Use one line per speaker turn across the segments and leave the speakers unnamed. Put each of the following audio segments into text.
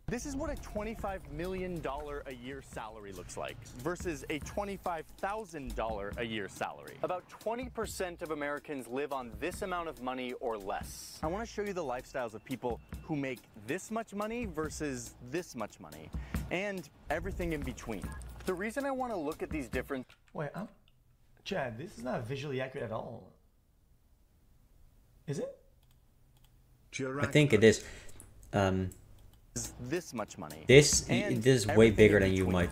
This is what a $25 million a year salary looks like versus a $25,000 a year salary. About 20% of Americans live on this amount of money or less. I want to show you the lifestyles of people who make this much money versus this much money and everything in between. The reason I want to look at these different...
Wait, Chad, this is not visually accurate at all. Is it?
I think it is.
This much money.
This is way bigger than you might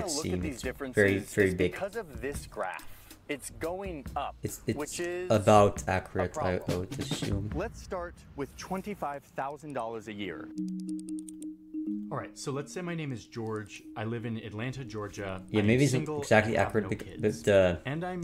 seem. It's very big.
Because of this graph. It's going up, which is
about accurate, I would assume.
Let's start with $25,000 a year.
All right, so let's say my name is George. I live in Atlanta, Georgia.
Yeah, maybe it's not exactly accurate, but the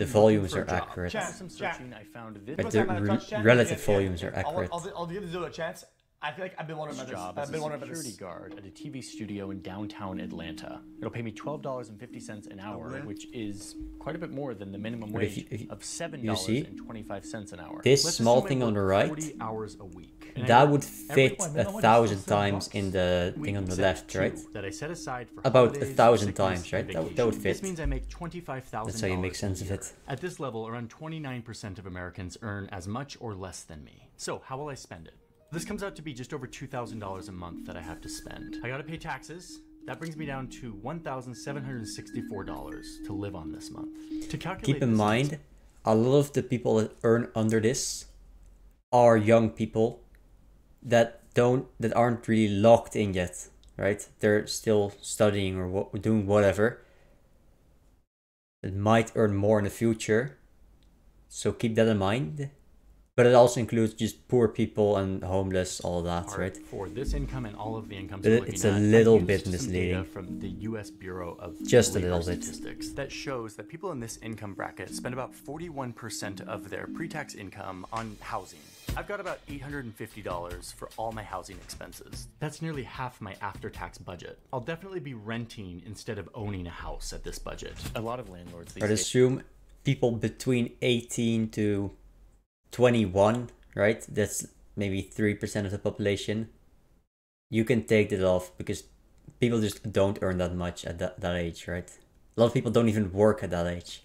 volumes are accurate. But the relative volumes are accurate.
I'll give this a chance. I feel like I've been wondering about this. I've been wondering about this.
Security guard at a TV studio in downtown Atlanta. It'll pay me $12.50 an hour, which is quite a bit more than the minimum wage of $7.25 an hour.
This small thing on the right,
40 hours a week.
that would fit 1,000 times in the thing on the left, right?
That I set aside for
about 1,000 times, right? That would fit.
This means I make $25,000.
That's how you make sense of it.
At this level, around 29% of Americans earn as much or less than me. So how will I spend it? This comes out to be just over $2,000 a month that I have to spend. I gotta pay taxes. That brings me down to $1,764 to live on this month. To calculate,
keep in mind, a lot of the people that earn under this are young people that aren't really locked in yet, right? They're still studying or doing whatever. That might earn more in the future, so keep that in mind. But it also includes just poor people and homeless, all that, right?
For this income and all of the incomes,
it's a little bit misleading.
From the U.S. Bureau of
just a little bit
Statistics that shows that people in this income bracket spend about 41% of their pre-tax income on housing. I've got about $850 for all my housing expenses. That's nearly half my after-tax budget. I'll definitely be renting instead of owning a house at this budget. A lot of landlords these
days assume people between 18 to 21, right? That's maybe 3% of the population. You can take that off because people just don't earn that much at that age, right? A lot of people don't even work at that age.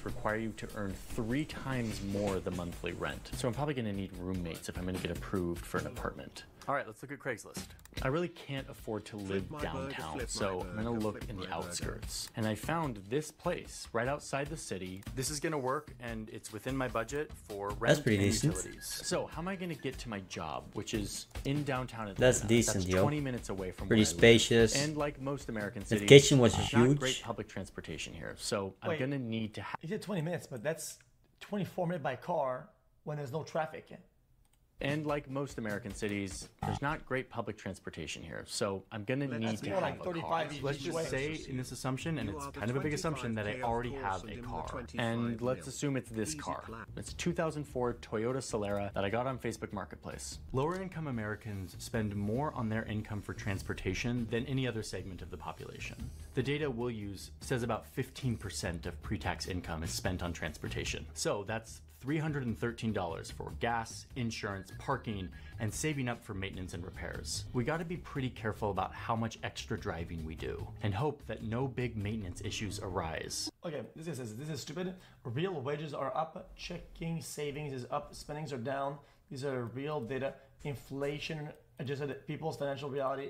Require you to earn 3 times more the monthly rent. So I'm probably going to need roommates if I'm going to get approved for an apartment. All right, let's look at Craigslist. I really can't afford to live downtown, so I'm going to look in the outskirts. And I found this place right outside the city. This is going to work, and it's within my budget for rent and utilities. So how am I going to get to my job, which is in downtown Atlanta?
That's decent,
That's 20 minutes away from
pretty spacious.
And like most American cities,
the kitchen was huge.
Not great public transportation here, so I'm going to need to have...
You said 20 minutes, but that's 24 minutes by car when there's no traffic.
And like most American cities, there's not great public transportation here, so I'm gonna need to have a car. Let's just say in this assumption, and it's kind of a big assumption, that I already have a car. And let's assume it's this car. It's a 2004 Toyota Solara that I got on Facebook Marketplace. Lower income Americans spend more on their income for transportation than any other segment of the population. The data we'll use says about 15% of pre-tax income is spent on transportation. So that's $313 for gas, insurance, parking, and saving up for maintenance and repairs. We gotta be pretty careful about how much extra driving we do and hope that no big maintenance issues arise.
Okay, this is stupid. Real wages are up, checking savings is up, spendings are down. These are real data. Inflation adjusted people's financial reality.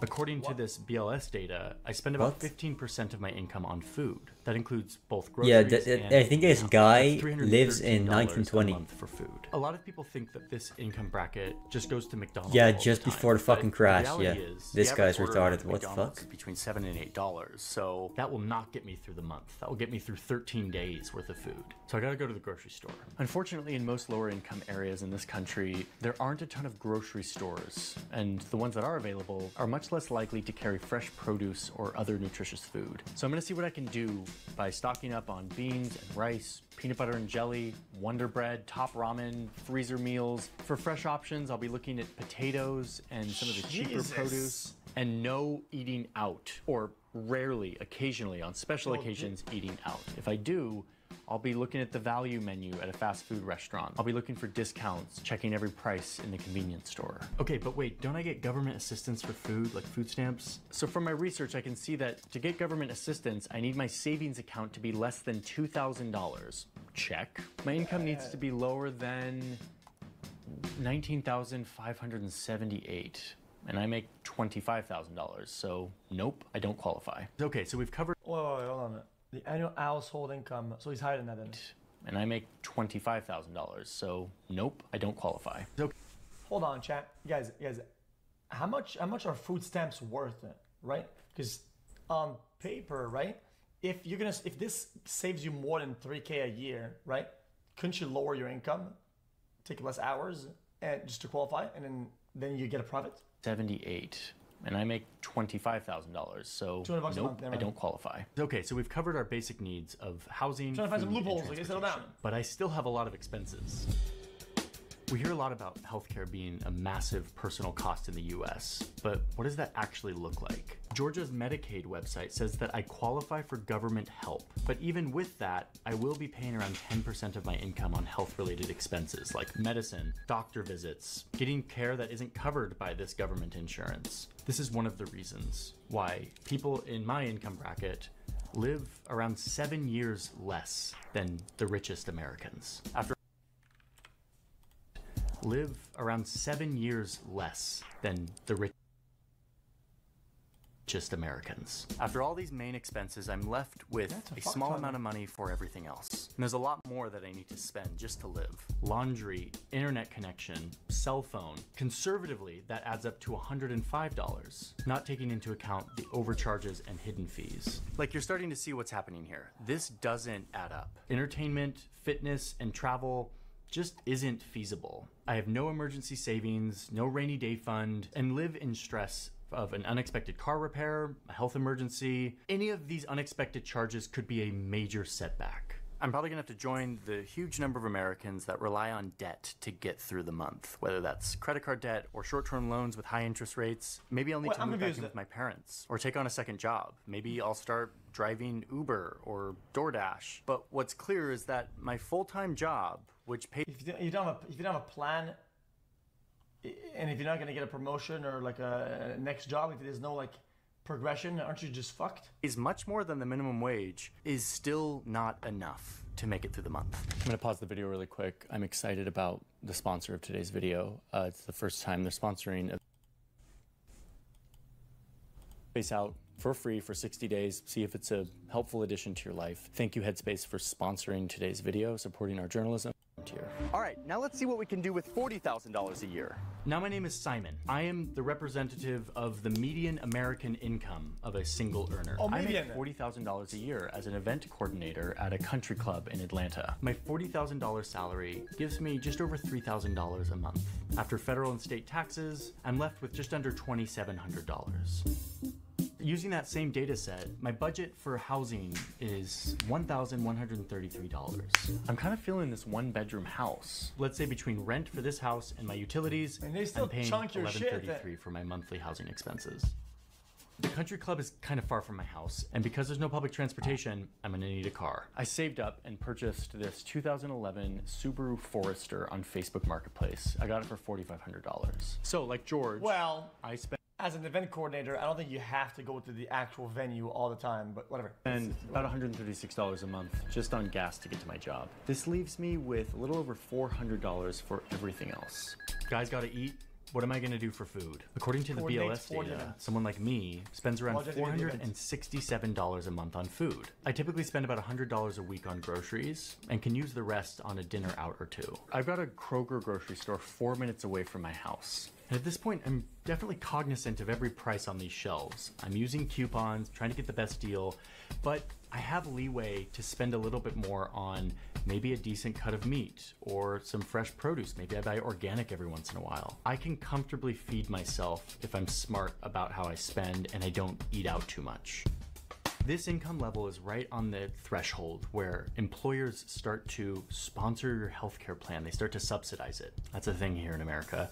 According to this BLS data, I spend about 15% of my income on food. That includes both groceries and
I think this guy lives in 1920.
A month for food. A lot of people think that this income bracket just goes to McDonald's.
Yeah, just before the fucking crash. Yeah, this guy's retarded. What the fuck?
Between $7 and $8, so that will not get me through the month. That will get me through 13 days worth of food. So I gotta go to the grocery store. Unfortunately, in most lower income areas in this country, there aren't a ton of grocery stores, and the ones that are available are much less likely to carry fresh produce or other nutritious food. So I'm gonna see what I can do by stocking up on beans and rice, peanut butter and jelly, Wonder Bread, Top Ramen, freezer meals. For fresh options, I'll be looking at potatoes and some of the cheaper produce, and no eating out, or rarely, occasionally, on special occasions, eating out. If I do, I'll be looking at the value menu at a fast food restaurant. I'll be looking for discounts, checking every price in the convenience store. Okay, but wait, don't I get government assistance for food, like food stamps? So from my research, I can see that to get government assistance, I need my savings account to be less than $2,000. Check. My income needs to be lower than $19,578. And I make $25,000, so nope, I don't qualify. Okay, so we've covered.
Wait, hold on. The annual household income, so he's higher than that then.
And I make $25,000, so nope, I don't qualify. Okay.
Hold on, chat, guys. How much are food stamps worth, right? Because on paper, right? If this saves you more than $3K a year, right? Couldn't you lower your income, take less hours, and just to qualify, and then you get a profit?
78, and I make $25,000, so
$200 a
nope,
month,
I don't qualify. Okay, so we've covered our basic needs of housing,
trying to find some
food, and
loopholes, like, settle down.
transportation, but I still have a lot of expenses. We hear a lot about healthcare being a massive personal cost in the US, but what does that actually look like? Georgia's Medicaid website says that I qualify for government help, but even with that, I will be paying around 10% of my income on health-related expenses like medicine, doctor visits, getting care that isn't covered by this government insurance. This is one of the reasons why people in my income bracket live around 7 years less than the richest Americans. Live around 7 years less than the richest Americans. After all these main expenses, I'm left with a small amount of money for everything else. And there's a lot more that I need to spend just to live. Laundry, internet connection, cell phone. Conservatively, that adds up to $105, not taking into account the overcharges and hidden fees. Like, you're starting to see what's happening here. This doesn't add up. Entertainment, fitness, and travel just isn't feasible. I have no emergency savings, no rainy day fund, and live in stress of an unexpected car repair, a health emergency. Any of these unexpected charges could be a major setback. I'm probably gonna have to join the huge number of Americans that rely on debt to get through the month, whether that's credit card debt or short-term loans with high interest rates. Maybe I'll need to move back in with my parents or take on a second job. Maybe I'll start driving Uber or DoorDash. But what's clear is that my full-time job, which pays—
If you don't have a plan, and if you're not gonna get a promotion or like a next job, if there's no like progression, aren't you just fucked?
Is much more than the minimum wage, is still not enough to make it through the month. I'm gonna pause the video really quick. I'm excited about the sponsor of today's video. It's the first time they're sponsoring a Headspace out for free for 60 days. See if it's a helpful addition to your life. Thank you, Headspace, for sponsoring today's video, supporting our journalism. Here.
All right, now let's see what we can do with $40,000 a year.
Now, my name is Simon. I am the representative of the median American income of a single earner. I make $40,000 a year as an event coordinator at a country club in Atlanta. My $40,000 salary gives me just over $3,000 a month. After federal and state taxes, I'm left with just under $2,700. Using that same data set, my budget for housing is $1,133. I'm kind of feeling this one-bedroom house. Let's say between rent for this house and my utilities,
and they still
I'm paying
chunk your shit
$1,133 for my monthly housing expenses. The country club is kind of far from my house, and because there's no public transportation, I'm gonna need a car. I saved up and purchased this 2011 Subaru Forester on Facebook Marketplace. I got it for $4,500. So, like George,
well,
I spent—
as an event coordinator, I don't think you have to go to the actual venue all the time, but whatever.
And about $136 a month just on gas to get to my job. This leaves me with a little over $400 for everything else. Guys gotta eat. What am I gonna do for food? According to the BLS data, someone like me spends around $467 a month on food. I typically spend about $100 a week on groceries and can use the rest on a dinner out or two. I've got a Kroger grocery store 4 minutes away from my house. And at this point, I'm definitely cognizant of every price on these shelves. I'm using coupons, trying to get the best deal, but I have leeway to spend a little bit more on maybe a decent cut of meat or some fresh produce. Maybe I buy organic every once in a while. I can comfortably feed myself if I'm smart about how I spend and I don't eat out too much. This income level is right on the threshold where employers start to sponsor your healthcare plan. They start to subsidize it. That's a thing here in America.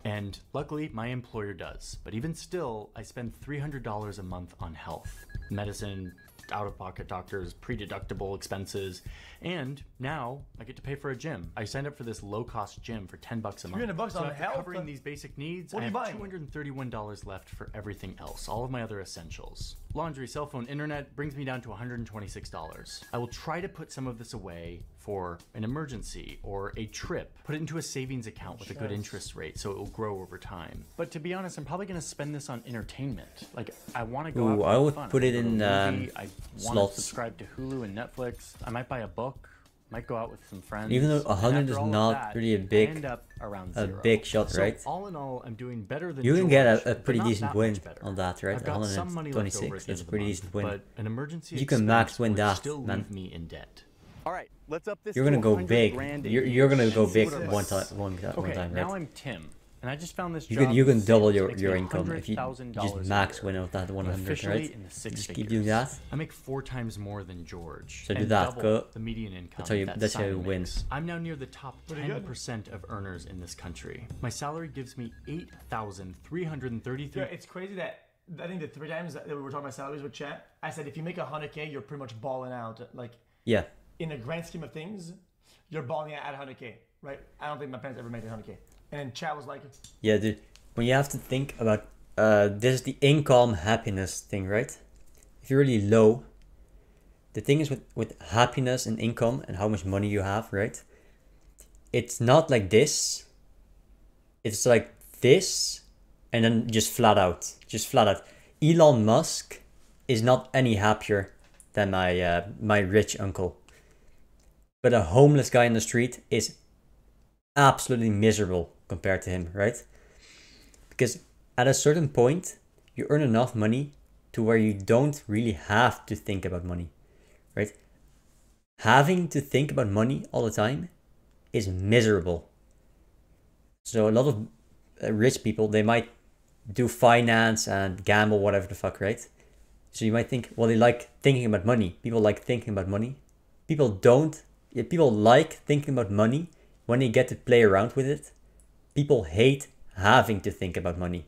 And luckily, my employer does. But even still, I spend $300 a month on health. medicine, out-of-pocket doctors, pre-deductible expenses, and now I get to pay for a gym. I signed up for this low-cost gym for $10 a month.
$300
so
on
after
health.
covering these basic needs,
What
I
are
have
you buying?
$231 left for everything else, all of my other essentials. Laundry, cell phone, internet brings me down to $126. I will try to put some of this away for an emergency or a trip. Put it into a savings account with a good interest rate so it will grow over time. But to be honest, I'm probably going to spend this on entertainment. Like, I want to go out
Ooh,
for
I would
fun.
put it
I wanna
in
go to a movie. I want to
slots.
subscribe to Hulu and Netflix. I might buy a book. Might go out with some friends.
Even though
And
100
after
is
all of
not
that,
really a
I
big-
end up around
a
0.
big shot,
So
right?
all in all, I'm doing better than
You can
George,
get a
but
pretty
not
decent
that
win
much better.
on that, right?
I've got some money left over
126,
at the
that's
end
a
of the
pretty
month,
decent win.
but an emergency
You can max
expense
win
would
that,
still
man.
leave me in debt.
All right, let's up this.
You're
to
gonna go
100
big.
grand a
You're
year.
gonna go
And
big
see what it
one
was.
time, one
Okay,
time,
now
right?
I'm Tim, and I just found this
You
job.
can
in
double
sales.
your,
Makes
your
me
income if you
$100,000
just
a
max
year.
win out that
I'm
100,
officially
right?
in the six
Just
figures.
keep doing that.
I make 4 times more than George.
So do
and
that,
double
go.
the median income.
That's how you- that's how you
Simon
win.
makes. I'm now near the top
Pretty good.
10% of earners in this country. My salary gives me $8,333.
Yeah, it's crazy that I think the 3 times that we were talking about salaries with chat, I said if you make 100K, you're pretty much balling out. Like
Yeah.
in the grand scheme of things, you're balling out at 100K, right? I don't think my parents ever made 100K. And then chat was like,
Yeah, dude. When you have to think about this is the income happiness thing, right? If you're really low, the thing is with happiness and income and how much money you have, right? It's not like this. It's like this, and then just flat out. Elon Musk is not any happier than my rich uncle. But a homeless guy in the street is absolutely miserable compared to him, right? Because at a certain point, you earn enough money to where you don't really have to think about money, right? Having to think about money all the time is miserable. So a lot of rich people, they might do finance and gamble, whatever the fuck, right? So you might think, well, they like thinking about money. People like thinking about money. People don't. Yeah, people like thinking about money when they get to play around with it. People hate having to think about money.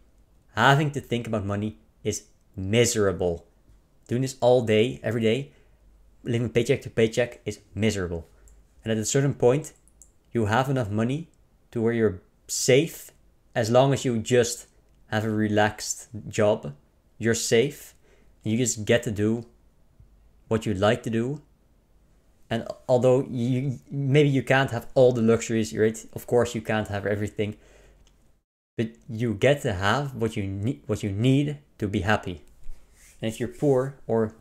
Having to think about money is miserable. Doing this all day, every day, living paycheck to paycheck is miserable. And at a certain point, you have enough money to where you're safe. As long as you just have a relaxed job, you're safe. You just get to do what you like to do. And although maybe you can't have all the luxuries, right? Of course you can't have everything, but you get to have what you need to be happy. And if you're poor or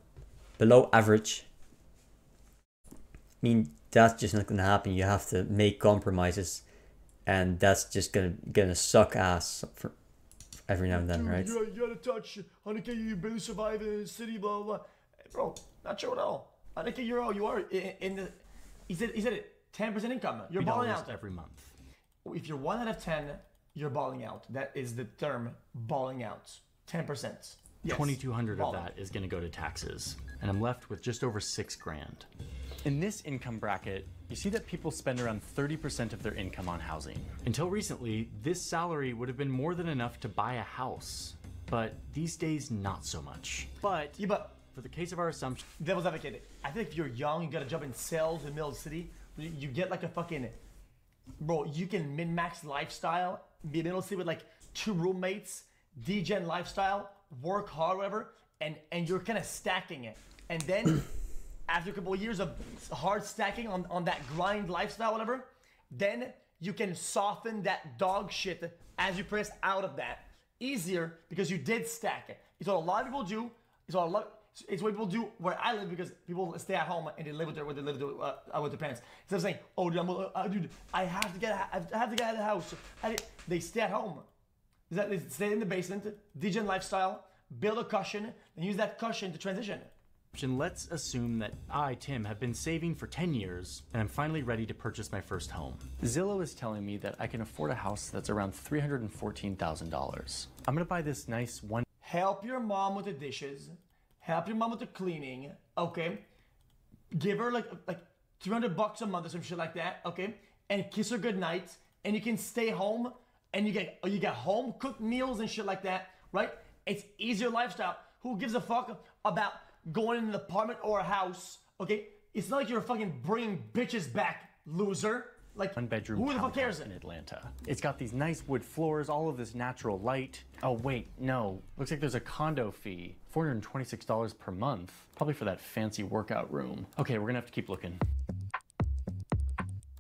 below average, I mean, that's just not gonna happen. You have to make compromises, and that's just gonna suck ass for every now and then, right?
You gotta touch 100K, you barely survive in the city, blah, blah, blah. Bro, not true at all. 100K euro, you are in the, he said it, 10% income. You're balling
$3
out.
every month.
If you're 1 out of 10, you're balling out. That is the term, balling out. 10%. Yes.
2,200 of
Balling.
that is going to go to taxes, and I'm left with just over $6,000.
In this income bracket, you see that people spend around 30% of their income on housing.
Until recently, this salary would have been more than enough to buy a house, but these days, not so much. But
Yeah, but
for the case of our assumption,
devil's advocate, I think if you're young, you got a job in sales in the middle of the city, you get like a fucking, bro, you can min-max lifestyle, be in the middle of the city with like 2 roommates, degen lifestyle, work hard, whatever, and you're kind of stacking it. And then after a couple of years of hard stacking on that grind lifestyle, whatever, then you can soften that dog shit as you press out of that. Easier because you did stack it. It's what a lot of people do. It's what people do where I live because people stay at home and they live with their parents. Instead of saying, "Oh, dude, I have to get out of the house," they stay at home. They stay in the basement, degen lifestyle, build a cushion, and use that cushion to transition.
let's assume that I, Tim, have been saving for 10 years, and I'm finally ready to purchase my first home.
Zillow is telling me that I can afford a house that's around $314,000. I'm gonna buy this nice one.
Help your mom with the dishes. Help your mom with the cleaning. Okay. Give her like $300 a month or some shit like that. Okay. And kiss her goodnight. And you can stay home and you get home cooked meals and shit like that. Right? It's easier lifestyle. Who gives a fuck about going in an apartment or a house, okay? It's not like you're fucking bringing bitches back, loser. Like,
one bedroom
who the fuck cares?
in Atlanta. It's got these nice wood floors, all of this natural light. Oh wait, no. Looks like there's a condo fee. $426 per month. Probably for that fancy workout room. Okay, we're gonna have to keep looking.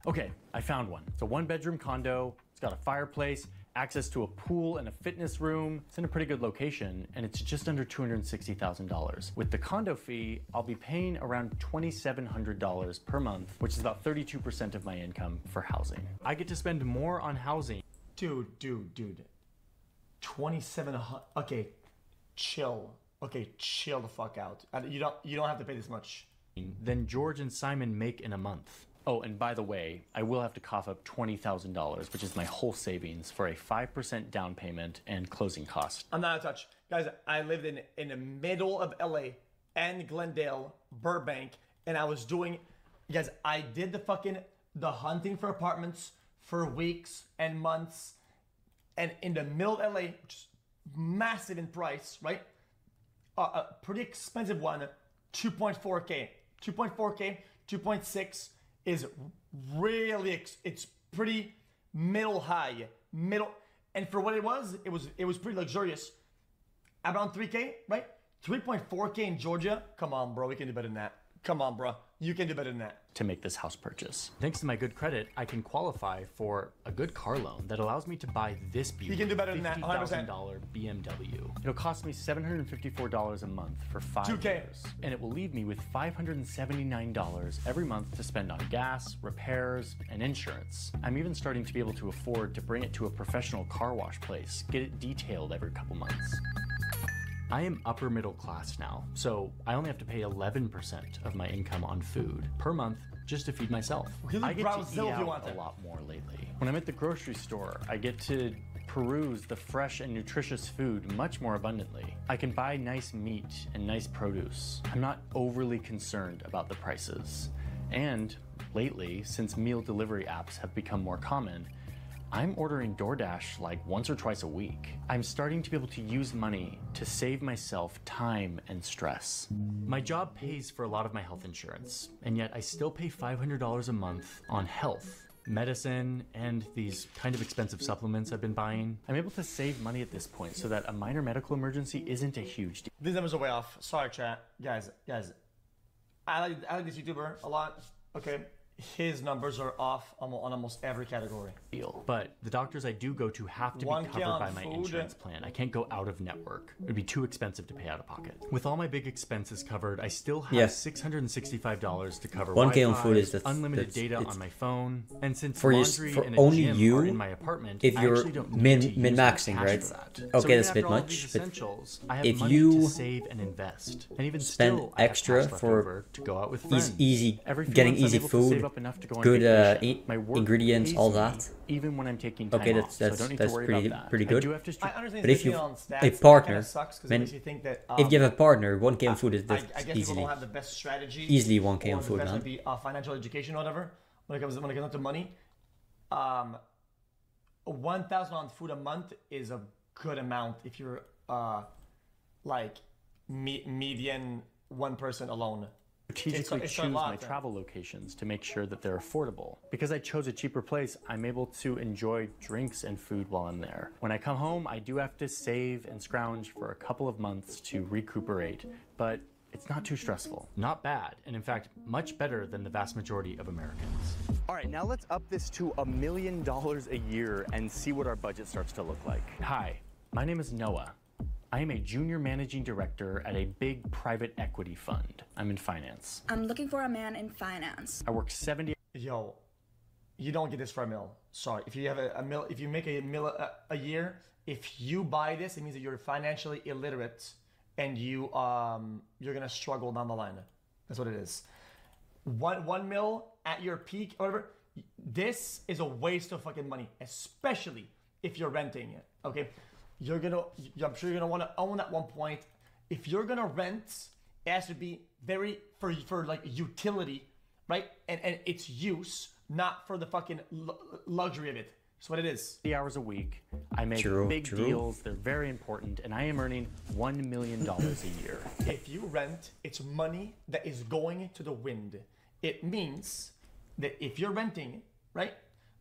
Okay, I found one. It's a one bedroom condo. It's got a fireplace, access to a pool and a fitness room. It's in a pretty good location, and it's just under $260,000. With the condo fee, I'll be paying around $2,700 per month, which is about 32% of my income for housing. I get to spend more on housing.
Dude. 2,700. Okay, chill. Okay, chill the fuck out. You don't have to pay this much.
Than George and Simon make in a month. Oh, and by the way, I will have to cough up $20,000, which is my whole savings for a 5% down payment and closing cost.
I'm not a touch. Guys, I lived in the middle of LA and Glendale, Burbank, and I was doing, guys, I did the hunting for apartments for weeks and months, and in the middle of LA, which is massive in price, right? A pretty expensive one, 2.4K, 2.6 is really, it's pretty middle, and for what it was pretty luxurious. Around 3K, right? 3.4K in Georgia. Come on, bro, we can do better than that. Come on, bro, you can do better than that.
To make this house purchase. Thanks to my good credit, I can qualify for a good car loan that allows me to buy this beautiful
You can do better than that, 100%.
$50,000 BMW. It'll cost me $754 a month for 5
2K.
years, and it will leave me with $579 every month to spend on gas, repairs, and insurance. I'm even starting to be able to afford to bring it to a professional car wash place, get it detailed every couple months. I am upper middle class now, so I only have to pay 11% of my income on food per month just to feed myself. I get to eat out a lot more lately. When I'm at the grocery store, I get to peruse the fresh and nutritious food much more abundantly. I can buy nice meat and nice produce. I'm not overly concerned about the prices. And lately, since meal delivery apps have become more common, I'm ordering DoorDash like once or twice a week. I'm starting to be able to use money to save myself time and stress. My job pays for a lot of my health insurance, and yet I still pay $500 a month on health, medicine, and these kind of expensive supplements I've been buying. I'm able to save money at this point so that a minor medical emergency isn't a huge deal.
These numbers are way off. Sorry, chat. Guys, I like this YouTuber a lot. Okay. His numbers are off on almost every category.
But the doctors I do go to have to be covered by my insurance plan. I can't go out of network. It would be too expensive to pay out of pocket. With all my big expenses covered, I still have $665 to cover
1K on
Wi-Fi,
food is
unlimited data on my phone, and since
for
laundry
for
and a
only
gym
you,
are in my apartment,
if
I
you're
actually don't need to use
min-maxing,
my
right?
cash for that.
Okay,
So
that's a
even
bit
after all
much,
these
but
essentials, I have
if
money
you
to save and invest, and even
spend
still, I have
extra
cash left
for
over to go out with friends.
easy
Every few
getting
months, I'm
easy
able to
food,
save up enough to go on
good
vacation. My work
ingredients,
pays
all
me
that.
even when I'm taking time
Okay,
off, so I don't need to worry about that.
pretty
I
good.
do have to
I understand
But if you
on stats,
a
that
partner,
kinda sucks 'cause it
man,
makes you think that,
if you have a partner, 1K on food is
I guess people
easily
don't have the best strategy.
easily 1K
or
on
the
food,
best,
man.
like, the financial education or whatever. When it comes to money, 1,000 on food a month is a good amount if you're like median one person alone.
Strategically
it's
choose
a lot,
my travel locations to make sure that they're affordable. Because I chose a cheaper place, I'm able to enjoy drinks and food while I'm there. When I come home, I do have to save and scrounge for a couple of months to recuperate, but it's not too stressful. Not bad, and in fact, much better than the vast majority of Americans.
All right, now let's up this to $1 million a year and see what our budget starts to look like.
Hi, my name is Noah. I am a junior managing director at a big private equity fund. I'm in finance.
I'm looking for a man in finance.
I work 70.
Yo, you don't get this for a mil. Sorry, if you have a mil, if you make a mil a year, if you buy this, it means that you're financially illiterate and you're gonna struggle down the line. That's what it is. One mil at your peak, or whatever. This is a waste of fucking money, especially if you're renting it. Okay. I'm sure you're gonna want to own at one point. If you're gonna rent, it has to be very for like utility, right? And its use, not for the fucking luxury of it. That's what it is.
80 hours a week. I make big deals. They're very important. And I am earning $1 million a year.
If you rent, it's money that is going to the wind. It means that if you're renting, right,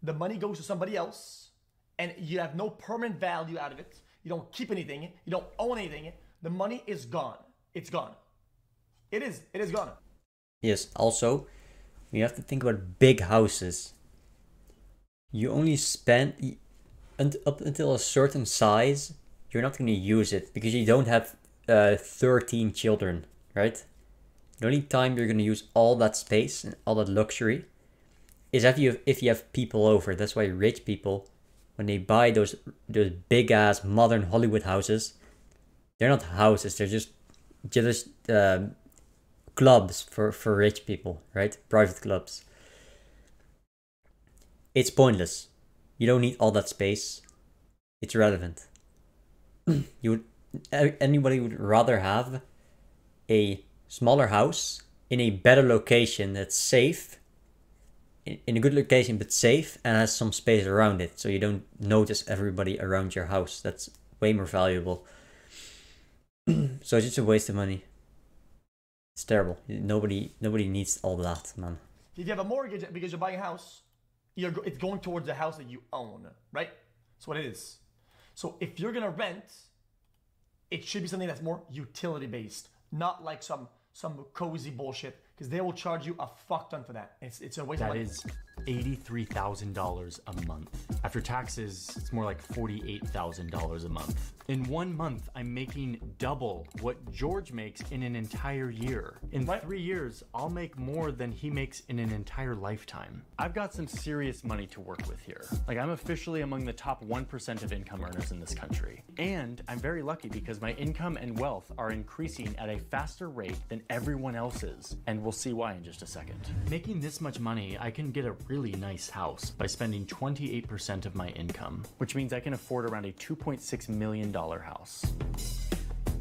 the money goes to somebody else and you have no permanent value out of it. You don't keep anything. You don't own anything. The money is gone. It's gone. It is gone.
Yes, also, you have to think about big houses. You only spend, up until a certain size, you're not going to use it because you don't have 13 children, right? The only time you're going to use all that space and all that luxury is if you have people over. That's why rich people, when they buy those big ass modern Hollywood houses, they're not houses. They're just clubs for rich people, right? Private clubs. It's pointless. You don't need all that space. It's irrelevant. Anybody would rather have a smaller house in a better location that's safe, in a good location but safe, and has some space around it so you don't notice everybody around your house. That's way more valuable. So it's just a waste of money. It's terrible. Nobody needs all that, man.
If you have a mortgage because you're buying a house, it's going towards the house that you own, right? That's what it is. So if you're gonna rent, it should be something that's more utility based, not like some cozy bullshit, because they will charge you a fuck ton for that. It's a waste of money.
That is $83,000 a month. After taxes, it's more like $48,000 a month. In 1 month, I'm making double what George makes in an entire year. In 3 years, I'll make more than he makes in an entire lifetime. I've got some serious money to work with here. Like, I'm officially among the top 1% of income earners in this country. And I'm very lucky because my income and wealth are increasing at a faster rate than everyone else's. And we'll see why in just a second. Making this much money, I can get a really nice house by spending 28% of my income, which means I can afford around a $2.6 million house.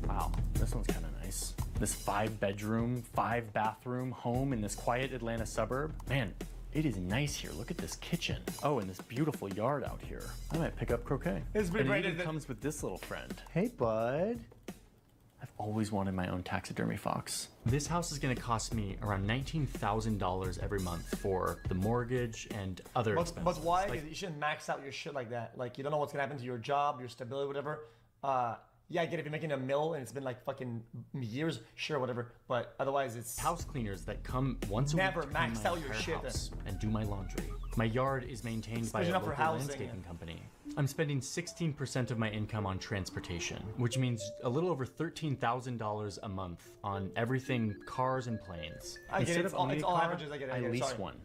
Wow, this one's kind of nice. This 5-bedroom, 5-bathroom home in this quiet Atlanta suburb. Man, it is nice here. Look at this kitchen. Oh, and this beautiful yard out here. I might pick up croquet.
It's
and it even comes with this little friend. Hey, bud. I've always wanted my own taxidermy fox. This house is gonna cost me around $19,000 every month for the mortgage and other expenses.
But why? Like, you shouldn't max out your shit like that. Like, you don't know what's gonna happen to your job, your stability, whatever. Yeah, I get it. If you're making a mill and it's been like fucking years, sure, whatever. But otherwise, it's
house cleaners that come once a week to
max out your shit
and do my laundry. My yard is maintained by a local landscaping company. I'm spending 16% of my income on transportation, which means a little over $13,000 a month on everything cars and planes. Instead of owning a car, I lease one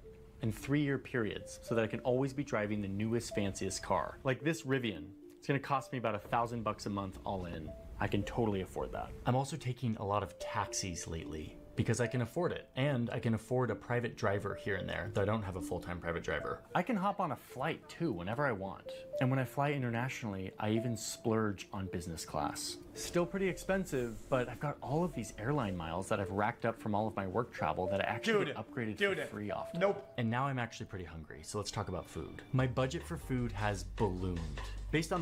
in 3-year periods so that I can always be driving the newest, fanciest car. Like this Rivian. It's gonna cost me about $1,000 a month all in. I can totally afford that. I'm also taking a lot of taxis lately because I can afford it, and I can afford a private driver here and there, though I don't have a full-time private driver. I can hop on a flight too whenever I want. And when I fly internationally, I even splurge on business class. Still pretty expensive, but I've got all of these airline miles that I've racked up from all of my work travel that I actually get upgraded for free often.
Nope.
And now I'm actually pretty hungry, so let's talk about food. My budget for food has ballooned. Based on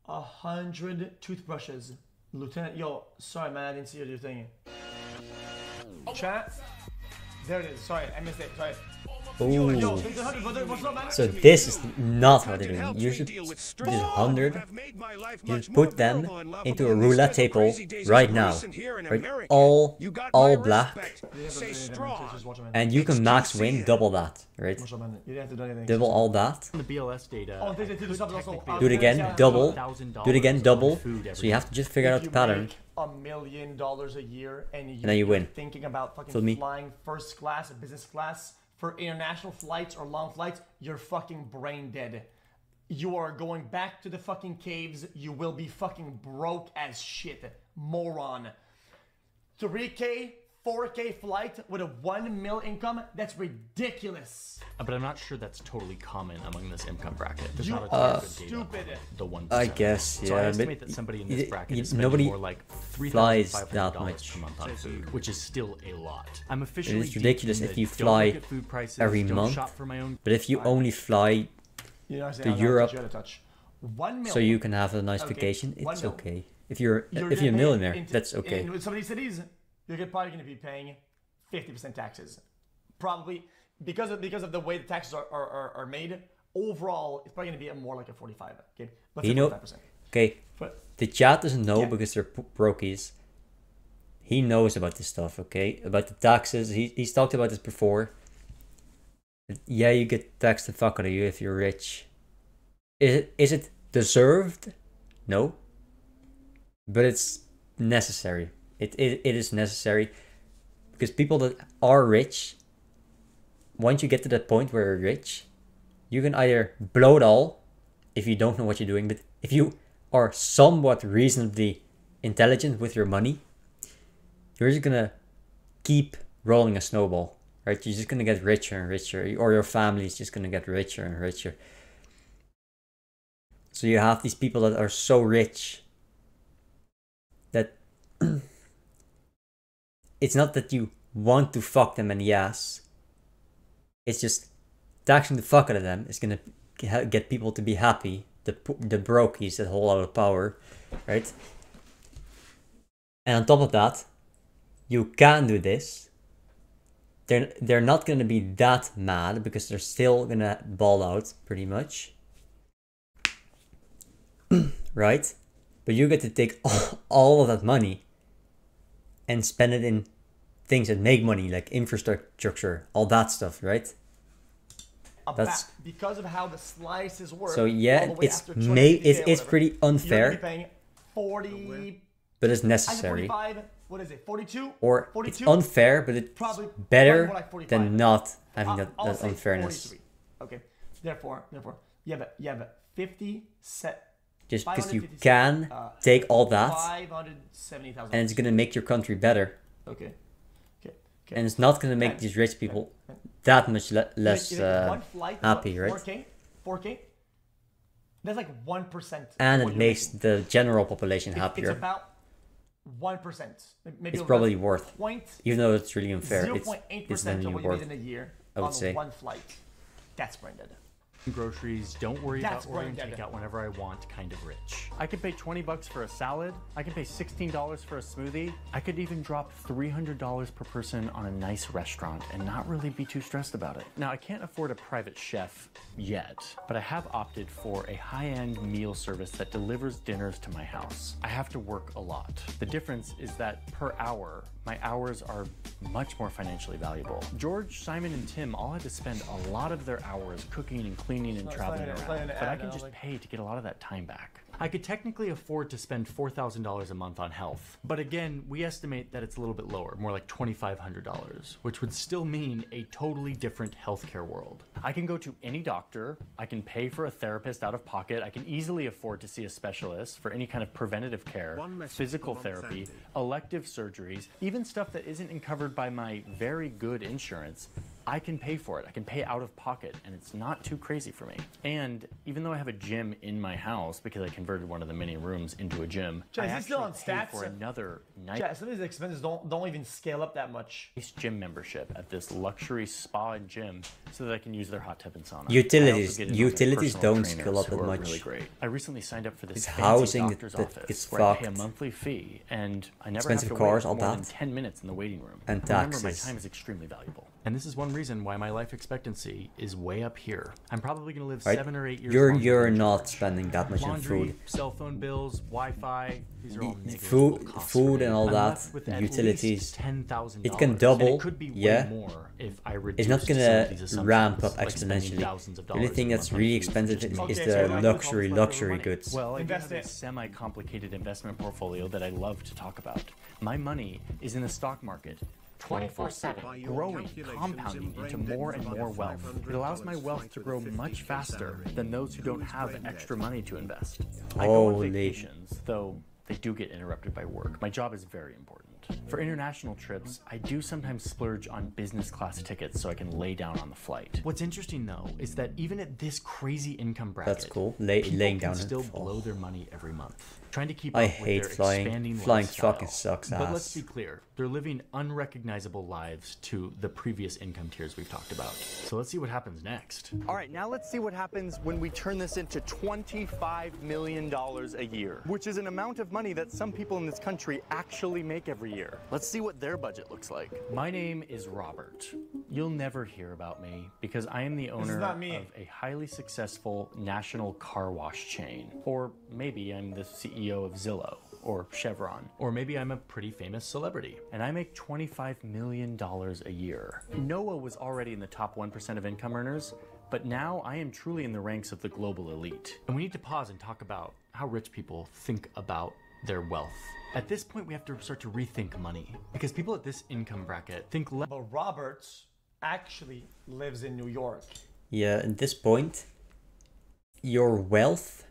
100 toothbrushes. Lieutenant, yo, sorry man, I didn't see what you're thinking. Chat? There it is, sorry, I missed it, sorry.
Ooh. So this is not what they're doing. You should use 100. You should put them into a roulette table right now. Right? All black. And you can max win double that, right? Double all that.
The BLS data.
Do it again, double. Do it again, double. So you have to just figure out the pattern.
$1 million a year and
then you win.
Thinking about fucking flying first class or business class for international flights or long flights, you're fucking brain dead. You are going back to the fucking caves. You will be fucking broke as shit. Moron. 3K, 4K flight with a 1 mil income, that's ridiculous.
But I'm not sure that's totally common among this income bracket. There's
You
not a
are
ton of good data
stupid.
on the 1%.
I guess, yeah.
So I
but
estimate that somebody in this bracket is spending
nobody
more like
flies that
$3,500
much.
per month on food, which is still a lot. I'm
It
officially
is ridiculous
deep in
if
the
you
don't
fly
look at food prices,
every
don't
month.
shop for my own.
But if you only fly
You know,
to Europe,
touch. 1 mil.
so you can have a nice
Okay,
vacation,
1
it's
mil.
okay. If you're
You're
a
gonna
millionaire,
pay
that's okay.
In some of these cities, you're probably going to be paying 50% taxes. Probably because of the way the taxes are made. Overall, it's probably going to be more like a 45. Okay, let's say 45%.
Okay,
But
the chat doesn't know
Yeah.
because they're brokies. He knows about this stuff, okay? About the taxes. He's talked about this before. Yeah, you get taxed the fuck out of you if you're rich. Is it deserved? No. But it's necessary. It is necessary. Because people that are rich, once you get to that point where you're rich, you can either blow it all if you don't know what you're doing, but if you are somewhat reasonably intelligent with your money, you're just gonna keep rolling a snowball, right? You're just gonna get richer and richer, or your family is just gonna get richer and richer. So you have these people that are so rich that it's not that you want to fuck them in the ass. It's just taxing the fuck out of them is gonna get people to be happy. The brokies that hold all the power, right? And on top of that, you can do this. They're not gonna be that mad because they're still gonna ball out pretty much, right? But you get to take all of that money and spend it in things that make money, like infrastructure, all that stuff, right? That's
because of how the slices work.
So yeah, it's pretty
You're
unfair,
gonna be paying 40.
but it's
I said
necessary.
45. What is it? 42?
Or
42?
it's unfair, but it's
Probably
better
more like 45.
than not having
I'll
that
say
unfairness.
43. Okay. Therefore, you have a 50 set.
Just because you
550
can take all that,
570,000.
and it's gonna make your country better,
Okay.
and it's not gonna make these rich people that much less
one flight,
happy, right?
4K. That's like 1%.
And
of
it
what
makes
you're
the general population
making.
happier.
It's about 1%. Maybe
It's probably worth,
point
even though it's really unfair.
0.8%
It's
of
definitely
what you
worth.
made in a year
I would
on
say.
one flight. That's branded.
Groceries, don't worry
That's
about ordering
branded.
takeout whenever I want, kind of rich.
I can pay $20 for a salad. I can pay $16 for a smoothie. I could even drop $300 per person on a nice restaurant and not really be too stressed about it. Now, I can't afford a private chef yet, but I have opted for a high-end meal service that delivers dinners to my house. I have to work a lot. The difference is that per hour, my hours are much more financially valuable. George, Simon, and Tim all had to spend a lot of their hours cooking and cleaning and traveling around, but I can just pay to get a lot of that time back. I could technically afford to spend $4,000 a month on health, but again, we estimate that it's a little bit lower, more like $2,500, which would still mean a totally different healthcare world. I can go to any doctor, I can pay for a therapist out of pocket, I can easily afford to see a specialist for any kind of preventative care, physical therapy, elective surgeries, even stuff that isn't covered by my very good insurance. I can pay for it. I can pay out of pocket, and it's not too crazy for me. And even though I have a gym in my house because I converted one of the mini rooms into a gym, I
Is he still
actually
on
pay
stats?
for another nice
Yeah, some of these expenses don't even scale up that much.
gym membership at this luxury spa and gym so that I can use their hot tub and sauna.
Utilities-
I also get in on
utilities
personal
don't
trainers
scale up
who
that
are
much.
Really great. I recently signed up for this
It's
fancy
housing
doctor's
that
office
gets
where I pay a
fucked.
monthly fee, and I never
Expensive
have to
cars,
wait
all
more than
that.
10 minutes in the waiting room.
And
Remember, my
taxes.
time is extremely valuable.
And this is one reason why my life expectancy is way up here. I'm probably gonna live
Right?
7 or 8 years.
You're
longer than
not
George.
spending that much on
Laundry,
food.
cell phone bills, Wi-Fi. These are all
Food-
costs
food
for me.
and all
I'm
that,
left with at
utilities.
least $10,000.
It can
and
double,
it could be way
yeah.
more if I reduce
It's not
some of
gonna
these assumptions,
ramp up
like spending
exponentially.
thousands of
The only
dollars
thing
a
that's
month on
really
food for
expensive
just
is
me.
Okay,
the
so
luxury
money.
goods.
Well, I do
Invest
have a
it.
semi-complicated investment portfolio that I love to talk about. My money is in the stock market, 24/7, growing, compounding into more and more wealth. It allows my wealth to grow much faster than those who don't have extra money to invest. I go on
Holy.
vacations, though they do get interrupted by work. My job is very important.
For international trips, I do sometimes splurge on business class tickets so I can lay down on the flight. What's interesting though is that even at this crazy income bracket,
That's cool.
People
Laying
can
down
still
and
blow their money every month, trying to keep
I
up
hate
with their
flying.
expanding
Flying
lifestyle.
fucking sucks
But let's
ass.
be clear, they're living unrecognizable lives to the previous income tiers we've talked about. So let's see what happens next.
All right, now let's see what happens when we turn this into $25 million a year, which is an amount of money that some people in this country actually make every year. Let's see what their budget looks like.
My name is Robert. You'll never hear about me because I am the owner
not me.
of a highly successful national car wash chain. Or maybe I'm the CEO of Zillow or Chevron. Or maybe I'm a pretty famous celebrity and I make $25 million a year. Noah was already in the top 1% of income earners, but now I am truly in the ranks of the global elite. And we need to pause and talk about how rich people think about their wealth. At this point, we have to start to rethink money because people at this income bracket think less.
But Roberts actually lives in New York.
Yeah, at this point, your wealth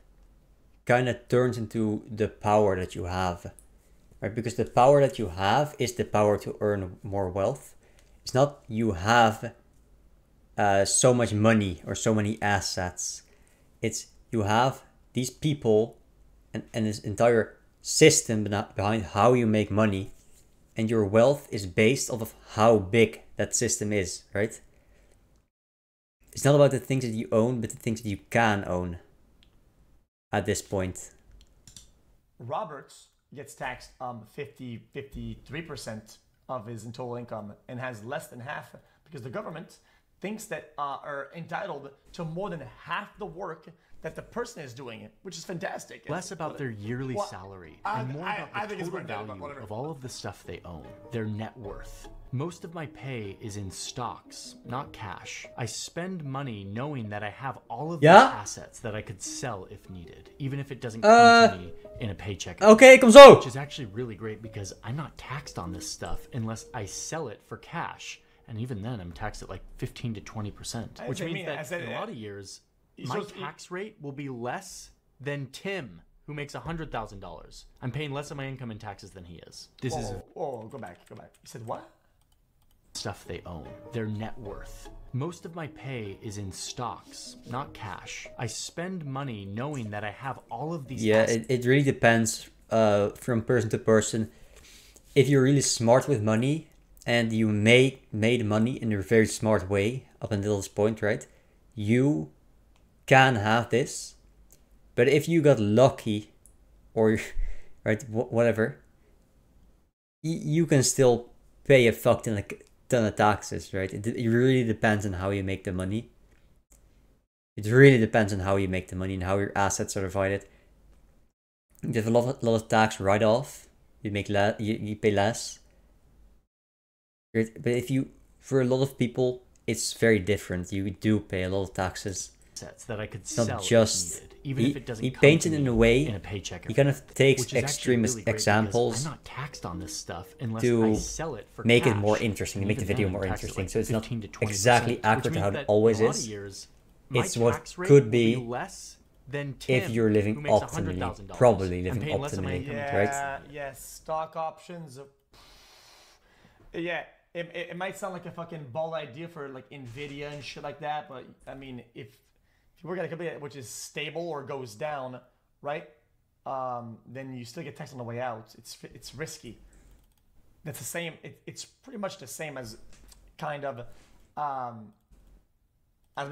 kind of turns into the power that you have, right? Because the power that you have is the power to earn more wealth. It's not you have so much money or so many assets. It's you have these people and this entire system behind how you make money, and your wealth is based off of how big that system is, right? It's not about the things that you own, but the things that you can own at this point.
Roberts gets taxed 53% of his total income and has less than half because the government thinks that are entitled to more than half the work that the person is doing, which is fantastic.
Less about their yearly salary and more about the total value of all of the stuff they own, their net worth. Most of my pay is in stocks, not cash. I spend money knowing that I have all of these assets that I could sell if needed, even if it doesn't come to me in a paycheck.
Okay, kom zo!
Which is actually really great because I'm not taxed on this stuff unless I sell it for cash. And even then, I'm taxed at like 15 to 20%, which means that in a lot of years, my tax rate will be less than Tim, who makes $100,000. I'm paying less of my income in taxes than he is. This is
go back. You said what?
Stuff they own, their net worth. Most of my pay is in stocks, not cash. I spend money knowing that I have all of these assets.
It really depends from person to person. If you're really smart with money and you made money in a very smart way up until this point, right? You can have this. But if you got lucky or right, whatever, you can still pay a fuck ton of taxes, right? It really depends on how you make the money. It really depends on how you make the money and how your assets are divided. You have a lot of tax write-off. You make you pay less. But if for a lot of people, it's very different. You do pay a lot of taxes.
That I could
it's
sell
not just
if needed, even if it doesn't
he
come
paints
to
it in
me
a way
in a paycheck.
He kind of takes extreme
really
examples
I'm not taxed on this stuff unless
to
I sell it for
make
cash.
it more interesting, to make the
Even
video
then,
more
I'm taxed at
interesting.
like
So it's not
15 to 20%,
exactly accurate
which
how
means
it
that
always
in a lot
is.
of years, my
It's what
tax rate
could
will
be
less than Tim,
if you're living
who makes
optimally,
$100,000.
probably
I'm
living
paying less of my
optimally,
income in
right?
Yes, stock options. Yeah, it might sound like a fucking ball idea for like Nvidia and shit like that, but I mean, if you work at a company which is stable or goes down, right? Then you still get taxed on the way out. It's risky. That's the same. It's pretty much the same as kind of as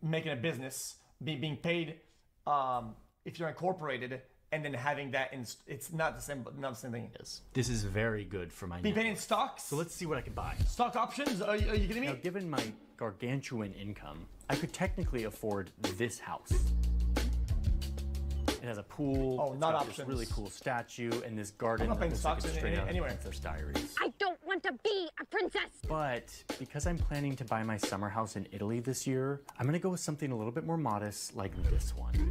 making a business, being paid if you're incorporated, and then having that it's not the same thing.
This is very good for my
being paid in stocks.
So let's see what I can buy.
Stock options? Are you kidding me?
Now, given my gargantuan income, I could technically afford this house. It has a pool.
Oh,
it's
not
got
options.
This really cool statue and this garden.
I'm not paying
that looks like
stocks
it's straight out of
anywhere.
Princess Diaries.
I don't want to be a princess.
But because I'm planning to buy my summer house in Italy this year, I'm gonna go with something a little bit more modest, like this one.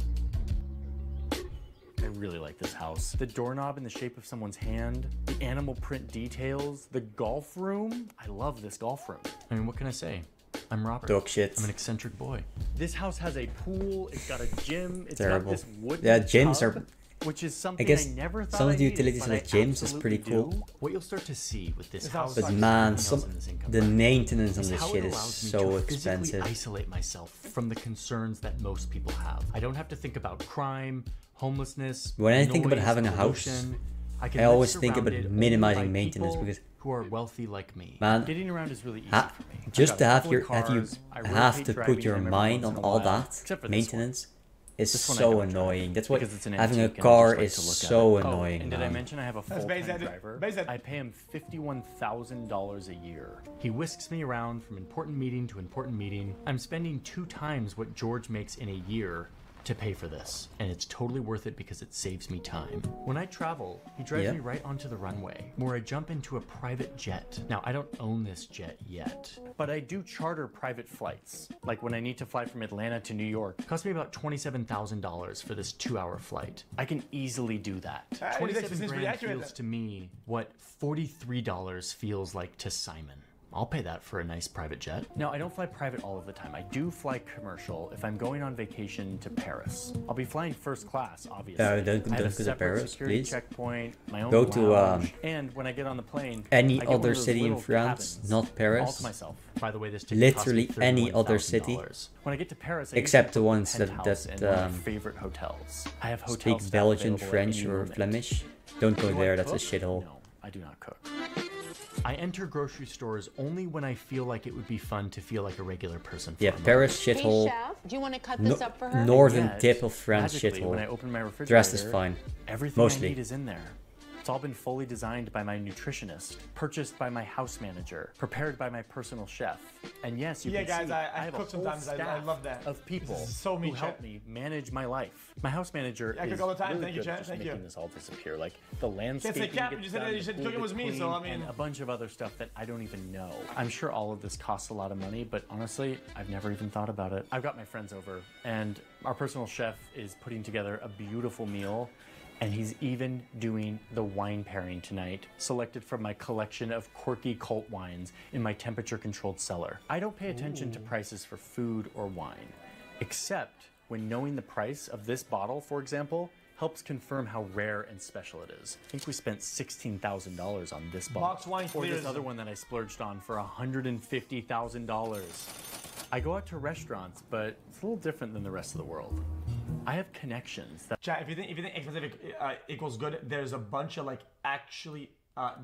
I really like this house. The doorknob in the shape of someone's hand, the animal print details, the golf room. I love this golf room. I mean, what can I say? I'm Robert.
Dog shit.
I'm an eccentric boy. This house has a pool. It's got a gym. It's
Terrible.
got this wooden
Yeah, gyms
tub.
are
which is something
I guess
never thought
some of
I
the
needed,
utilities
but
like
I
gyms is pretty
absolutely
cool.
do.
What you'll start to see with this
This
house,
house
But
sucks.
man,
everything else in this income
the
bracket,
maintenance on
is
this
how
shit
it
is
allows me
so
to physically
expensive.
isolate myself from the concerns that most people have. I don't have to think about crime, homelessness.
When I think about
noise,
having a house,
pollution.
I
can live
always think about
surrounded
minimizing
only by
maintenance
people
because,
who are wealthy like me.
man,
Getting around is really easy
ha-
for me. I've
just
got
to
a
have
couple
your
of
have you
cars, I
have
rotate
to
driving
put your
them every
mind
once
on
in a
all
while,
that
except for this one.
maintenance is
This one I
so
don't drive
annoying. That's why
because it's an
having a
antique and I
car
just like
is
to look at
so
it.
annoying,
And did I
man.
mention I have a full-time
Bezed.
driver?
Bezed.
I pay him $51,000 a year.
He whisks me around from important meeting to important meeting. I'm spending 2 times what George makes in a year to pay for this, and it's totally worth it because it saves me time. When I travel, he drives
Yeah.
me right onto the runway, where I jump into a private jet. Now, I don't own this jet yet.
But I do charter private flights. Like when I need to fly from Atlanta to New York,
It cost me about $27,000 for this 2-hour flight.
I can easily do that.
This seems
27
pretty
grand
accurate.
feels to me what $43 feels like to Simon. I'll pay that for a nice private jet.
No, I don't fly private all of the time. I do fly commercial if I'm going on vacation to Paris. I'll be flying first class, obviously.
Don't
I have
go
a
to
separate
Paris,
security
please.
checkpoint, my own
Go to,
lounge, and when I get on the plane,
any
I get one
other
of those
city in
little
France,
cabins
not Paris.
all to myself.
By the way, this ticket
Literally
cost me
any other city.
$31,000.
When I get to Paris, I
Except
usually
the
book a
ones that-
penthouse
that,
in one of
um,
my favorite hotels. I have hotel
Speak
staff
Belgian,
available at
French,
any
or
moment.
Flemish. Don't go
Do I
there. That's a
cook?
shithole.
No, I do not cook.
I enter grocery stores only when I feel like it would be fun to feel like a regular person. For
Yeah,
a moment.
Paris
Hey,
shithole.
chef, do you want to cut this up for her?
Northern
Yet,
tip of France
magically, When I
shithole.
open my
The
refrigerator,
rest is fine.
everything
Mostly.
I need is in there. It's all been fully designed by my nutritionist, purchased by my house manager, prepared by my personal chef. And yes, you
Yeah,
can
guys,
see,
I
have
cook
a whole
sometimes. I
staff
love that.
of people
This is so me,
who help
Chet.
me manage my life. My house manager
I cook
is
all the time.
really
Thank you,
good at
Chet.
just
Thank
making
you.
this all disappear. Like the landscaping
Cap,
gets
you said
done,
you said
the
cooking
pool
was
gets
me, so,
cleaned,
I mean-
and a bunch of other stuff that I don't even know. I'm sure all of this costs a lot of money, but honestly, I've never even thought about it. I've got my friends over, and our personal chef is putting together a beautiful meal. And he's even doing the wine pairing tonight, selected from my collection of quirky cult wines in my temperature-controlled cellar. I don't pay attention to prices for food or wine, except when knowing the price of this bottle, for example, helps confirm how rare and special it is. I think we spent $16,000 on this bottle.
Box wine
or
clears
this other one that I splurged on for $150,000. I go out to restaurants, but it's a little different than the rest of the world. I have connections that
Chat, if you think expensive equals good, there's a bunch of like actually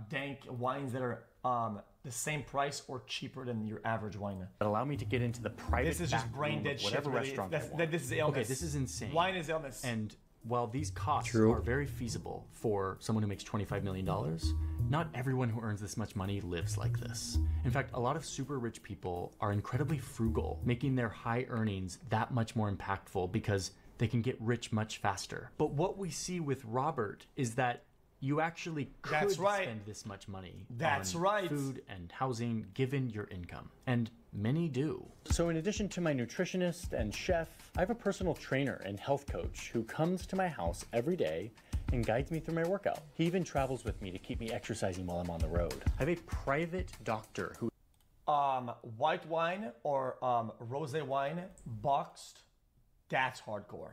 dank wines that are the same price or cheaper than your average wine.
allow me to get into the private
This is just
back
brain
room
dead
of
shit.
whatever
Really.
restaurant I
That's,
want.
this is illness.
Okay, this is insane.
Wine is illness.
And while these costs
True.
are very feasible for someone who makes $25 million, not everyone who earns this much money lives like this. In fact, a lot of super rich people are incredibly frugal, making their high earnings that much more impactful because they can get rich much faster. But what we see with Robert is that you actually could
That's right.
spend this much money
That's
on
right.
food and housing given your income. And many do.
So in addition to my nutritionist and chef, I have a personal trainer and health coach who comes to my house every day and guides me through my workout. He even travels with me to keep me exercising while I'm on the road. I have a private doctor who
White wine or rosé wine boxed, that's hardcore.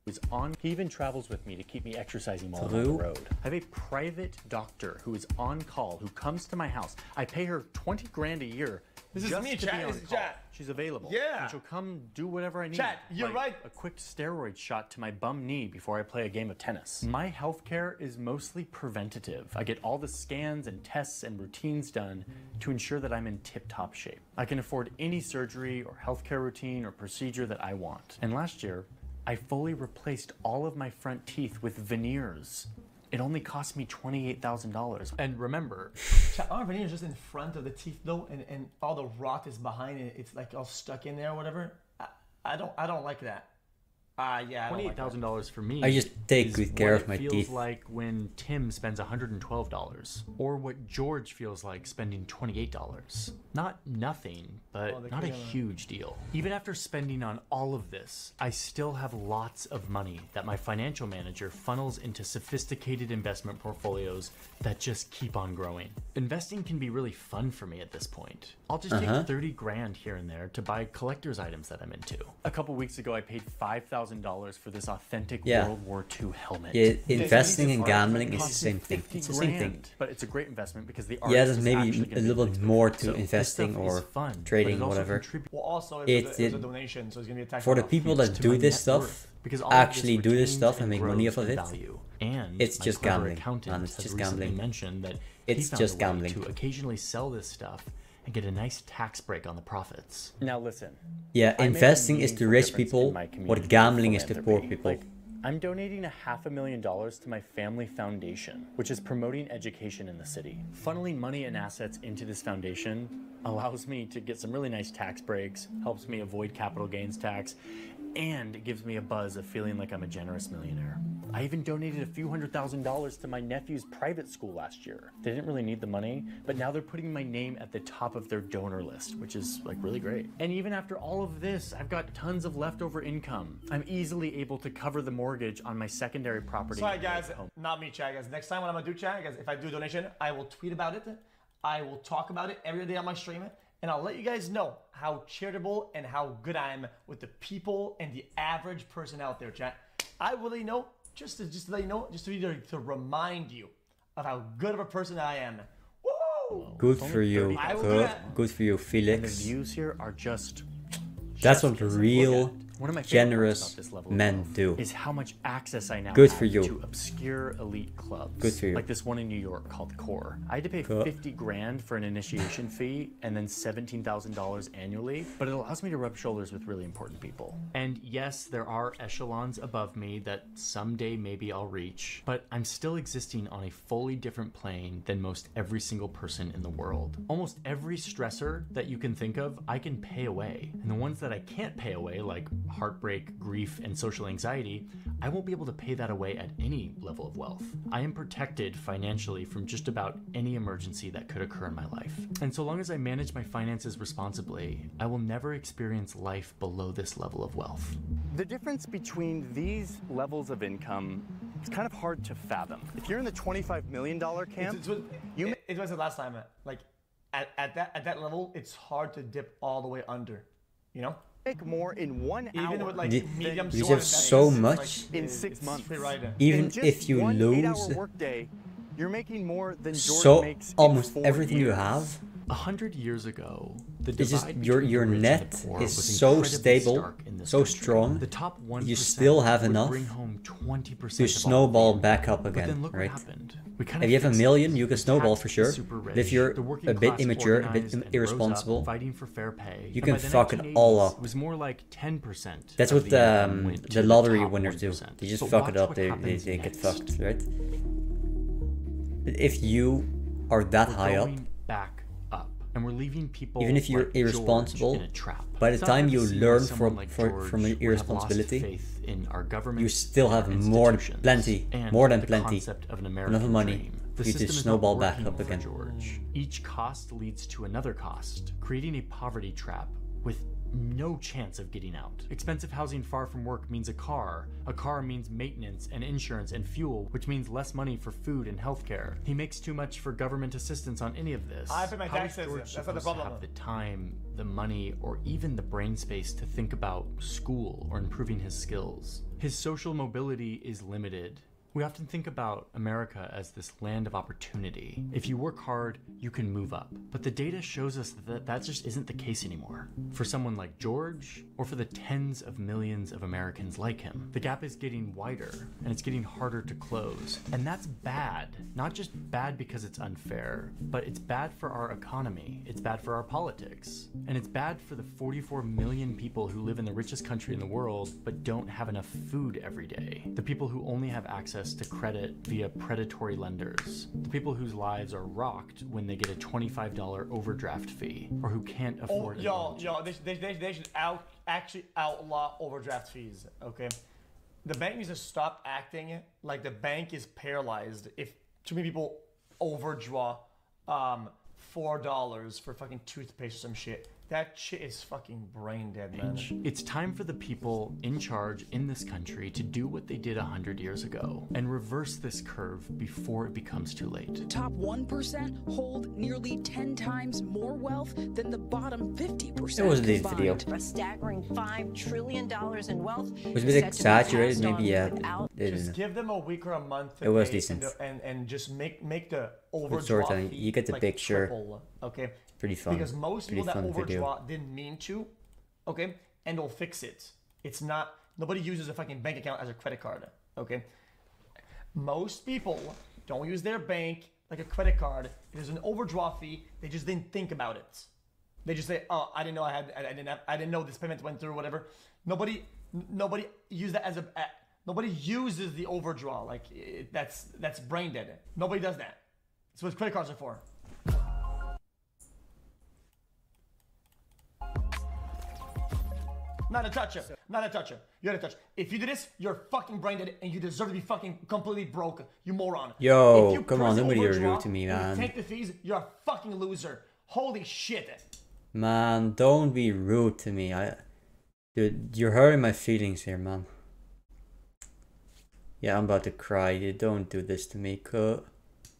is on. He even travels with me to keep me exercising while I'm on
True.
the road. I have a private doctor who is on call, who comes to my house. I pay her 20 grand a year.
This is
just
me,
to
chat.
be on
This is
call.
chat.
She's available.
Yeah.
And she'll come do whatever I need.
Chat, you're
like
right.
A quick steroid shot to my bum knee before I play a game of tennis. My healthcare is mostly preventative. I get all the scans and tests and routines done to ensure that I'm in tip-top shape. I can afford any surgery or healthcare routine or procedure that I want. And last year, I fully replaced all of my front teeth with veneers. It only cost me $28,000.
And remember,
Chat, aren't veneers just in front of the teeth though, and all the rot is behind it? It's like all stuck in there or whatever. I don't like that. Yeah, I don't like that.
$28,000 for me.
I just take
is
good care
what
of my
it feels
teeth.
like when Tim spends $112, or what George feels like spending $28. Not nothing, but not a huge deal. Even after spending on all of this, I still have lots of money that my financial manager funnels into sophisticated investment portfolios that just keep on growing. Investing can be really fun for me at this point. I'll just take 30 grand here and there to buy collector's items that I'm into.
A couple weeks ago, I paid $5,000
$200,000 for this authentic
Yeah.
World War II helmet.
Yeah, investing and gambling is the same thing.
50
It's the same thing.
grand, but it's a great investment because the
Yeah,
artist
there's
is
maybe
actually
a
gonna be
little
the
bit
next
more
person.
to
So this
investing
stuff
or
is fun, but
trading,
it also
whatever.
contributes
Well, also
It-
it's a donation, so it's gonna be a tax.
For the
write-off.
people that
to
do
my
this
net
stuff,
worth, because all of this
actually do this
retains
stuff and make money
grows
off of
in
it,
value. And
it's
my
just
clever
gambling,
accountant
man. It's
has
just
recently
gambling.
mentioned that
It's
he found
just
a way
gambling.
to occasionally sell this stuff and get a nice tax break on the profits.
Now listen.
Yeah,
I make a
investing is the
meaningful
rich
difference in
people,
my community
what gambling
with
is the poor
philanthropy.
people.
Like, I'm donating $500,000 to my family foundation, which is promoting education in the city. Funneling money and assets into this foundation allows me to get some really nice tax breaks, helps me avoid capital gains tax, and it gives me a buzz of feeling like I'm a generous millionaire. I even donated a few $100,000 to my nephew's private school last year. They didn't really need the money, but now they're putting my name at the top of their donor list, which is like really great. And even after all of this, I've got tons of leftover income. I'm easily able to cover the mortgage on my secondary property.
Sorry guys, not me, chat guys. Next time when I'm gonna do chat guys, if I do a donation, I will tweet about it. I will talk about it every day on my stream, and I'll let you guys know how charitable and how good I am with the people and the average person out there, chat. I will let you know, just to let you know, just to remind you of how good of a person I am. Woo!
Good for you.
I will do
Good,
that.
good for you,
And the
Felix.
views here are just
That's what
kiss.
real
Look at it. One of my favorite parts
generous
about this level of
men
wealth
do.
is how much access I now
Good
have
for you.
to obscure elite clubs.
Good for you.
Like this one in New York called Core. I had to pay
Cool.
50 grand for an initiation fee and then $17,000 annually, but it allows me to rub shoulders with really important people.
And yes, there are echelons above me that someday maybe I'll reach, but I'm still existing on a fully different plane than most every single person in the world. Almost every stressor that you can think of, I can pay away. And the ones that I can't pay away, like heartbreak, grief, and social anxiety, I won't be able to pay that away at any level of wealth. I am protected financially from just about any emergency that could occur in my life. And so long as I manage my finances responsibly, I will never experience life below this level of wealth.
The difference between these levels of income is kind of hard to fathom. If you're in the $25 million camp,
It was the last time, like at that level, it's hard to dip all the way under, you know?
make more in 1 hour.
Even with like
You-
medium
you
sort
have
of
so
investments,
much
like,
in 6
it's
months.
free ride.
Even
In just
if you
one
lose
8-hour workday, you're making more than Jordan
so
makes in
almost
4
everything you
years.
have,
100 years ago, the
it's just
divide
your
between the rich and
net
the poor
is
was
so
incredibly
stable,
stark in this
so
country.
strong.
The top 1%
You still have
would
enough
bring home 20%
to
of all
snowball
the
back up
But then
again,
look
right?
what happened. We kind
If you have a
fixed
million,
it.
you can
We
snowball
taxed
for
the
sure.
super
But if
rich,
you're
the working
a bit
class
immature, a bit
organized and rose up,
irresponsible,
fighting for fair pay.
you
And
can
by the
fuck it all
1980s,
up.
It was more like 10%.
That's
of
what
the income went
the
to
lottery
top
winners do.
1%.
They just
But
fuck it
watch
up.
what
They
happens
get
next.
fucked, right? But if you are that
We're
high up,
going back up, and we're leaving people
even if you're
like George
irresponsible,
in a trap.
by the
It's not
time
hard to
you
see why
learn
someone
from
like
from
George
your
would have lost
irresponsibility,
faith in our government,
you still have
our
more than
institutions,
plenty,
and
more than
the
plenty,
concept of an
enough
American
money
dream.
for
The
you to
system is not
snowball back
working
up
for
again.
George. Each cost leads to another cost, creating a poverty trap with no chance of getting out. Expensive housing far from work means a car. A car means maintenance and insurance and fuel, which means less money for food and healthcare. He makes too much for government assistance on any of this.
I pay my
How is
taxes.
George
That's not the
supposed to
problem.
have the time, the money, or even the brain space to think about school or improving his skills? His social mobility is limited. We often think about America as this land of opportunity. If you work hard, you can move up. But the data shows us that that just isn't the case anymore. For someone like George, or for the tens of millions of Americans like him, the gap is getting wider, and it's getting harder to close. And that's bad. Not just bad because it's unfair, but it's bad for our economy, it's bad for our politics, and it's bad for the 44 million people who live in the richest country in the world but don't have enough food every day. The people who only have access to credit via predatory lenders. The people whose lives are rocked when they get a $25 overdraft fee, or who can't afford a loan.
They should actually outlaw overdraft fees, okay? The bank needs to stop acting like the bank is paralyzed if too many people overdraw $4 for fucking toothpaste or some shit. That shit is fucking brain dead, man.
It's time for the people in charge in this country to do what they did 100 years ago and reverse this curve before it becomes too late.
Top 1% hold nearly 10 times more wealth than the bottom 50%.
It was this video.
A staggering $5 trillion in wealth.
It was a bit exaggerated, maybe, yeah.
Just give them a week or a month.
It was decent.
And just make the overdraw
storytelling.
fee,
You get the
like,
picture.
triple, okay?
Pretty fun.
Because most
Pretty
people that
fun
overdraw
video.
didn't mean to, okay? And they'll fix it. It's not, nobody uses a fucking bank account as a credit card, okay? Most people don't use their bank like a credit card. There's an overdraw fee. They just didn't think about it. They just say, "Oh, I didn't know I didn't know this payment went through," whatever. Nobody use that as nobody uses the overdraw. Like that's brain dead. Nobody does that. That's what credit cards are for. Not a toucher. Not a toucher. You gotta touch. If you do this, you're fucking brain dead and you deserve to be fucking completely broke. You moron.
Yo,
If you
come on,
press
nobody
overdraw
rude to me,
and you
man.
take the fees, you're a fucking loser. Holy shit.
Man, don't be rude to me. Dude, you're hurting my feelings here, man. Yeah, I'm about to cry. You don't do this to me, cut.